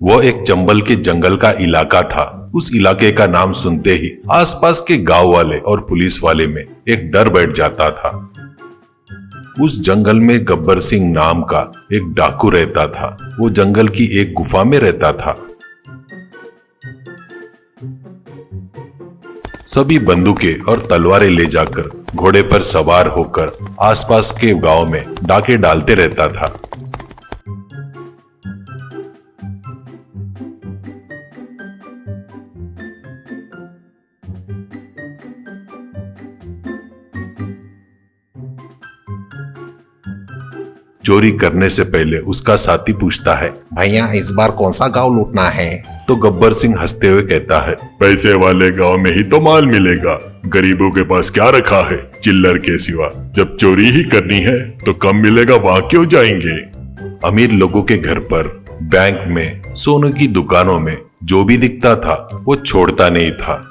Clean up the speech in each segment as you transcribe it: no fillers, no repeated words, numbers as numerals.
वो एक चंबल के जंगल का इलाका था। उस इलाके का नाम सुनते ही आसपास के गांव वाले और पुलिस वाले में एक डर बैठ जाता था। उस जंगल में गब्बर सिंह नाम का एक डाकू रहता था। वो जंगल की एक गुफा में रहता था। सभी बंदूकें और तलवारें ले जाकर घोड़े पर सवार होकर आसपास के गांव में डाके डालते रहता था। चोरी करने से पहले उसका साथी पूछता है, भैया इस बार कौन सा गांव लूटना है? तो गब्बर सिंह हंसते हुए कहता है, पैसे वाले गांव में ही तो माल मिलेगा, गरीबों के पास क्या रखा है चिल्लर के सिवा। जब चोरी ही करनी है तो कम मिलेगा, वहाँ क्यों जाएंगे। अमीर लोगों के घर पर, बैंक में, सोने की दुकानों में जो भी दिखता था वो छोड़ता नहीं था।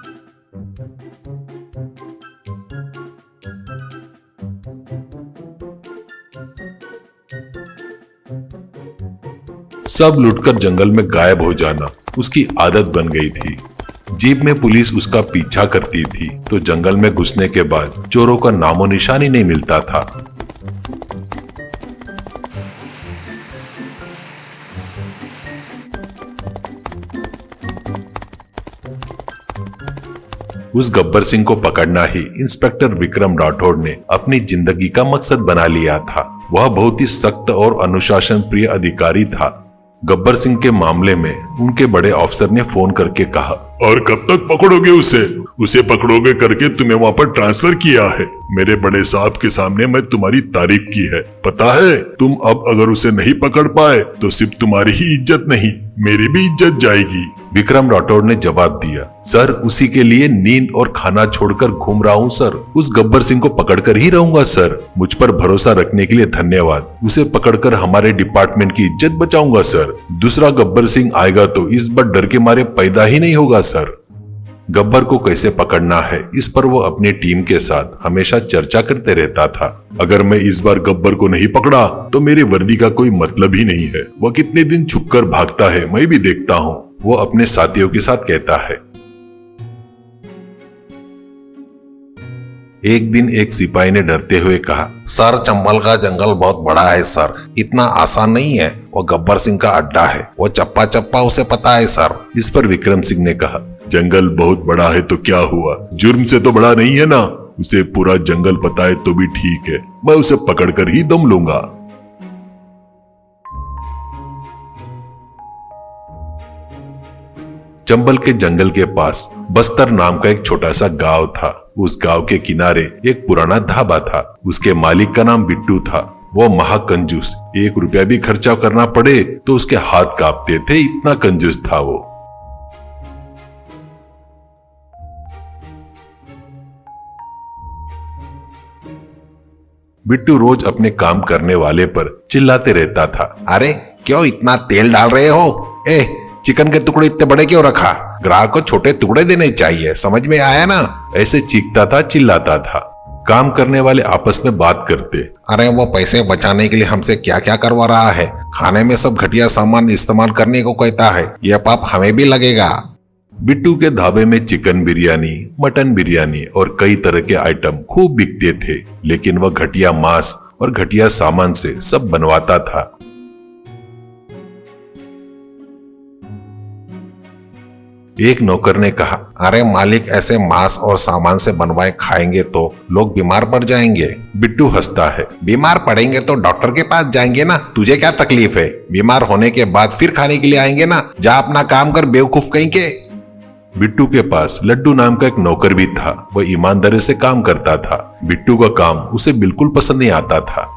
सब लुटकर जंगल में गायब हो जाना उसकी आदत बन गई थी। जीप में पुलिस उसका पीछा करती थी तो जंगल में घुसने के बाद चोरों का नामो निशान ही नहीं मिलता था। उस गब्बर सिंह को पकड़ना ही इंस्पेक्टर विक्रम राठौड़ ने अपनी जिंदगी का मकसद बना लिया था। वह बहुत ही सख्त और अनुशासन प्रिय अधिकारी था। गब्बर सिंह के मामले में उनके बड़े अफसर ने फोन करके कहा, और कब तक पकड़ोगे उसे पकड़ोगे करके तुम्हें वहाँ पर ट्रांसफर किया है। मेरे बड़े साहब के सामने मैं तुम्हारी तारीफ की है। पता है तुम अब अगर उसे नहीं पकड़ पाए तो सिर्फ तुम्हारी ही इज्जत नहीं, मेरी भी इज्जत जाएगी। विक्रम राठौड़ ने जवाब दिया, सर उसी के लिए नींद और खाना छोड़कर घूम रहा हूँ सर। उस गब्बर सिंह को पकड़कर ही रहूंगा सर। मुझ पर भरोसा रखने के लिए धन्यवाद। उसे पकड़कर हमारे डिपार्टमेंट की इज्जत बचाऊंगा सर। दूसरा गब्बर सिंह आएगा तो इस बार डर के मारे पैदा ही नहीं होगा सर। गब्बर को कैसे पकड़ना है इस पर वो अपनी टीम के साथ हमेशा चर्चा करते रहता था। अगर मैं इस बार गब्बर को नहीं पकड़ा तो मेरी वर्दी का कोई मतलब ही नहीं है। वह कितने दिन छुपकर भागता है मैं भी देखता हूँ, वो अपने साथियों के साथ कहता है। एक दिन एक सिपाही ने डरते हुए कहा, सर चंबल का जंगल बहुत बड़ा है सर, इतना आसान नहीं है। वो गब्बर सिंह का अड्डा है, वो चप्पा चप्पा उसे पता है सर। इस पर विक्रम सिंह ने कहा, जंगल बहुत बड़ा है तो क्या हुआ, जुर्म से तो बड़ा नहीं है ना। उसे पूरा जंगल पता है तो भी ठीक है, मैं उसे पकड़कर ही दम लूंगा। चंबल के जंगल के पास बस्तर नाम का एक छोटा सा गांव था। उस गांव के किनारे एक पुराना ढाबा था। उसके मालिक का नाम बिट्टू था। वो महाकंजूस, 1 रुपया भी खर्चा करना पड़े तो उसके हाथ कांपते थे, इतना कंजूस था वो। बिट्टू रोज अपने काम करने वाले पर चिल्लाते रहता था, अरे क्यों इतना तेल डाल रहे हो? चिकन के टुकड़े इतने बड़े क्यों रखा? ग्राहक को छोटे टुकड़े देने चाहिए, समझ में आया ना? ऐसे चीखता था, चिल्लाता था। काम करने वाले आपस में बात करते, अरे वो पैसे बचाने के लिए हमसे क्या क्या करवा रहा है, खाने में सब घटिया सामान इस्तेमाल करने को कहता है, यह पाप हमें भी लगेगा। बिट्टू के ढाबे में चिकन बिरयानी, मटन बिरयानी और कई तरह के आइटम खूब बिकते थे, लेकिन वह घटिया मांस और घटिया सामान से सब बनवाता था। एक नौकर ने कहा, अरे मालिक ऐसे मांस और सामान से बनवाए खाएंगे तो लोग बीमार पड़ जाएंगे। बिट्टू हंसता है, बीमार पड़ेंगे तो डॉक्टर के पास जाएंगे ना, तुझे क्या तकलीफ है? बीमार होने के बाद फिर खाने के लिए आएंगे ना, जा अपना काम कर बेवकूफ कहीं के। बिट्टू के पास लड्डू नाम का एक नौकर भी था। वह ईमानदारी से काम करता था। बिट्टू का काम उसे बिल्कुल पसंद नहीं आता था।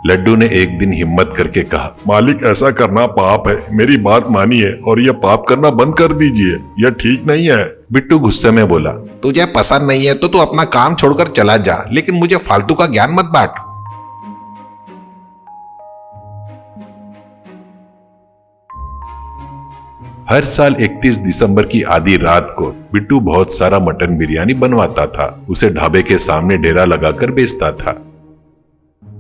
लड्डू ने एक दिन हिम्मत करके कहा, मालिक ऐसा करना पाप है, मेरी बात मानिए और यह पाप करना बंद कर दीजिए, यह ठीक नहीं है। बिट्टू गुस्से में बोला, तुझे पसंद नहीं है तो तू अपना काम छोड़कर चला जा, लेकिन मुझे फालतू का ज्ञान मत बांट। हर साल 31 दिसंबर की आधी रात को बिट्टू बहुत सारा मटन बिरयानी बनवाता था। उसे ढाबे के सामने डेरा लगाकर बेचता था।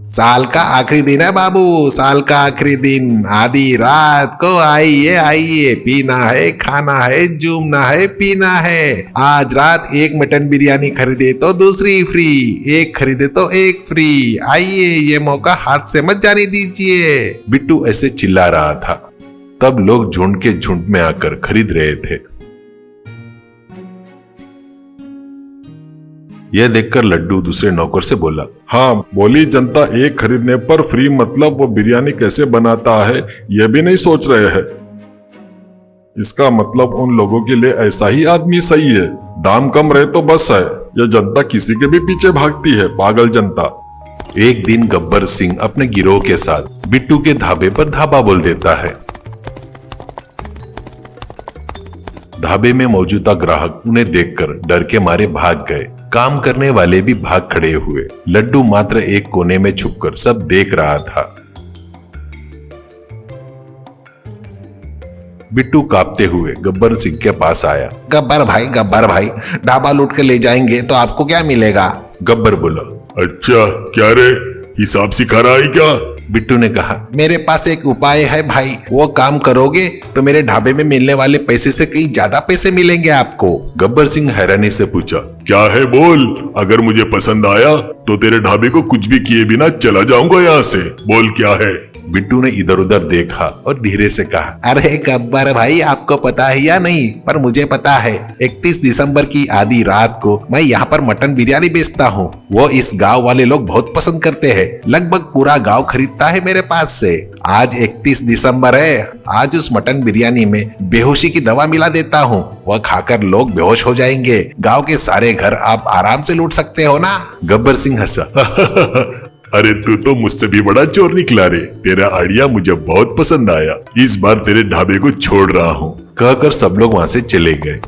साल का आखिरी दिन है बाबू, साल का आखिरी दिन, आधी रात को आइए आइए, पीना है, खाना है, जूमना है, पीना है। आज रात एक मटन बिरयानी खरीदे तो दूसरी फ्री, एक खरीदे तो एक फ्री। आइए, ये मौका हाथ से मत जाने दीजिए। बिट्टू ऐसे चिल्ला रहा था। तब लोग झुंड के झुंड में आकर खरीद रहे थे। यह देखकर लड्डू दूसरे नौकर से बोला, हाँ, बोली जनता एक खरीदने पर फ्री मतलब वो बिरयानी कैसे बनाता है यह भी नहीं सोच रहे हैं। इसका मतलब उन लोगों के लिए ऐसा ही आदमी सही है, दाम कम रहे तो बस है। यह जनता किसी के भी पीछे भागती है, पागल जनता। एक दिन गब्बर सिंह अपने गिरोह के साथ बिट्टू के ढाबे पर धाबा बोल देता है। ढाबे में मौजूदा ग्राहक उन्हें देखकर डर के मारे भाग गए। काम करने वाले भी भाग खड़े हुए। लड्डू मात्र एक कोने में छुपकर सब देख रहा था। बिट्टू कांपते हुए गब्बर सिंह के पास आया। गब्बर भाई, ढाबा लूट के ले जाएंगे तो आपको क्या मिलेगा? गब्बर बोला, अच्छा क्या रे, हिसाब सिखा रहा है क्या? बिट्टू ने कहा, मेरे पास एक उपाय है भाई, वो काम करोगे तो मेरे ढाबे में मिलने वाले पैसे से कहीं ज्यादा पैसे मिलेंगे आपको। गब्बर सिंह हैरानी से पूछा, क्या है बोल, अगर मुझे पसंद आया तो तेरे ढाबे को कुछ भी किए बिना चला जाऊंगा यहाँ से, बोल क्या है? बिट्टू ने इधर उधर देखा और धीरे से कहा, अरे गब्बर भाई, आपको पता है या नहीं, पर मुझे पता है 31 दिसंबर की आधी रात को मैं यहाँ पर मटन बिरयानी बेचता हूँ। वो इस गांव वाले लोग बहुत पसंद करते हैं, लगभग पूरा गांव खरीदता है मेरे पास से। आज 31 दिसंबर है, आज उस मटन बिरयानी में बेहोशी की दवा मिला देता हूँ, वह खाकर लोग बेहोश हो जाएंगे। गांव के सारे घर आप आराम से लूट सकते हो ना। गब्बर सिंह हंसा, अरे तू तो मुझसे भी बड़ा चोर निकला रे, तेरा आइडिया मुझे बहुत पसंद आया, इस बार तेरे ढाबे को छोड़ रहा हूँ। कहकर सब लोग वहां से चले गए।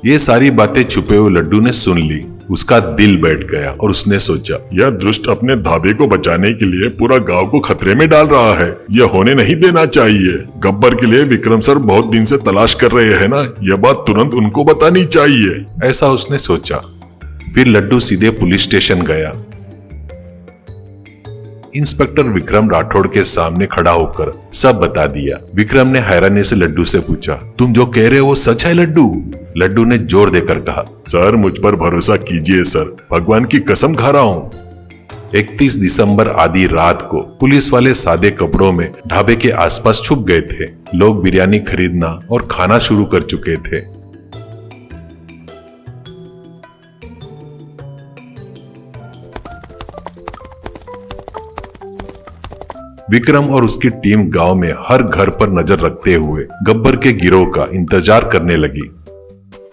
ये सारी बातें छुपे हुए लड्डू ने सुन ली। उसका दिल बैठ गया और उसने सोचा, यह दुष्ट अपने ढाबे को बचाने के लिए पूरा गांव को खतरे में डाल रहा है, यह होने नहीं देना चाहिए। गब्बर के लिए विक्रम सर बहुत दिन से तलाश कर रहे हैं ना, यह बात तुरंत उनको बतानी चाहिए, ऐसा उसने सोचा। फिर लड्डू सीधे पुलिस स्टेशन गया। इंस्पेक्टर विक्रम राठौड़ के सामने खड़ा होकर सब बता दिया। विक्रम ने हैरानी से लड्डू से पूछा, तुम जो कह रहे हो वो सच है लड्डू? लड्डू ने जोर देकर कहा, सर मुझ पर भरोसा कीजिए सर, भगवान की कसम खा रहा हूँ। 31 दिसंबर आधी रात को पुलिस वाले सादे कपड़ों में ढाबे के आसपास छुप गए थे। लोग बिरयानी खरीदना और खाना शुरू कर चुके थे। विक्रम और उसकी टीम गांव में हर घर पर नजर रखते हुए गब्बर के गिरोह का इंतजार करने लगी।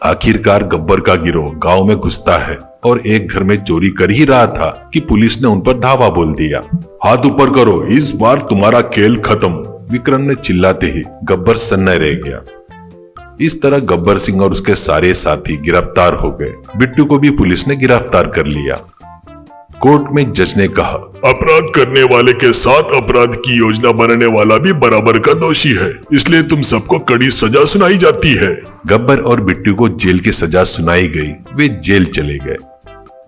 आखिरकार गब्बर का गिरोह गांव में घुसता है और एक घर में चोरी कर ही रहा था कि पुलिस ने उन पर धावा बोल दिया। हाथ ऊपर करो, इस बार तुम्हारा खेल खत्म, विक्रम ने चिल्लाते ही गब्बर सन्ना रह गया। इस तरह गब्बर सिंह और उसके सारे साथी गिरफ्तार हो गए। बिट्टू को भी पुलिस ने गिरफ्तार कर लिया। कोर्ट में जज ने कहा, अपराध करने वाले के साथ अपराध की योजना बनाने वाला भी बराबर का दोषी है, इसलिए तुम सबको कड़ी सजा सुनाई जाती है। गब्बर और बिट्टू को जेल की सजा सुनाई गई। वे जेल चले गए।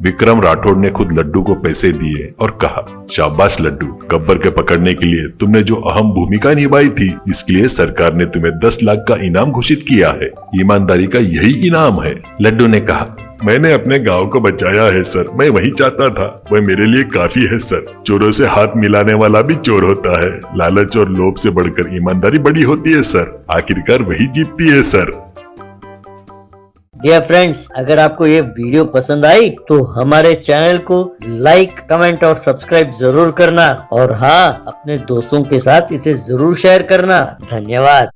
विक्रम राठौड़ ने खुद लड्डू को पैसे दिए और कहा, शाबाश लड्डू, गब्बर के पकड़ने के लिए तुमने जो अहम भूमिका निभाई थी, इसके लिए सरकार ने तुम्हें 10 लाख का इनाम घोषित किया है। ईमानदारी का यही इनाम है। लड्डू ने कहा, मैंने अपने गांव को बचाया है सर, मैं वही चाहता था, वह मेरे लिए काफी है सर। चोरों से हाथ मिलाने वाला भी चोर होता है, लालच और लोभ से बढ़कर ईमानदारी बड़ी होती है सर, आखिरकार वही जीतती है सर। डियर फ्रेंड्स, अगर आपको ये वीडियो पसंद आई तो हमारे चैनल को लाइक, कमेंट और सब्सक्राइब जरूर करना और हाँ, अपने दोस्तों के साथ इसे जरूर शेयर करना। धन्यवाद।